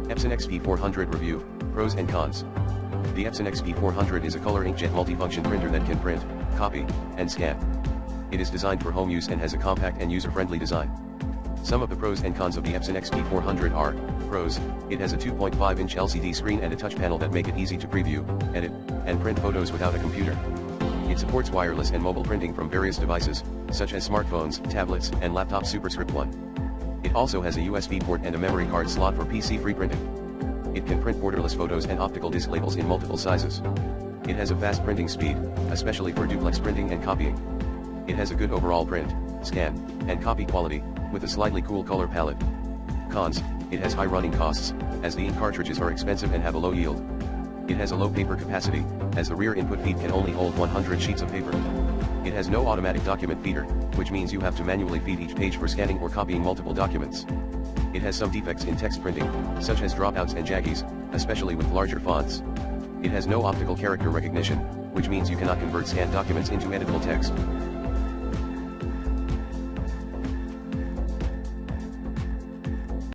Epson XP-400 Review, Pros and Cons. The Epson XP-400 is a color inkjet multifunction printer that can print, copy, and scan. It is designed for home use and has a compact and user-friendly design. Some of the pros and cons of the Epson XP-400 are: pros, it has a 2.5-inch LCD screen and a touch panel that make it easy to preview, edit, and print photos without a computer. It supports wireless and mobile printing from various devices, such as smartphones, tablets, and laptops. Superscript 1. It also has a USB port and a memory card slot for PC free printing. It can print borderless photos and optical disc labels in multiple sizes. It has a fast printing speed, especially for duplex printing and copying. It has a good overall print, scan, and copy quality, with a slightly cool color palette. Cons, it has high running costs, as the ink cartridges are expensive and have a low yield. It has a low paper capacity, as the rear input feed can only hold 100 sheets of paper. It has no automatic document feeder, which means you have to manually feed each page for scanning or copying multiple documents. It has some defects in text printing, such as dropouts and jaggies, especially with larger fonts. It has no optical character recognition, which means you cannot convert scanned documents into editable text.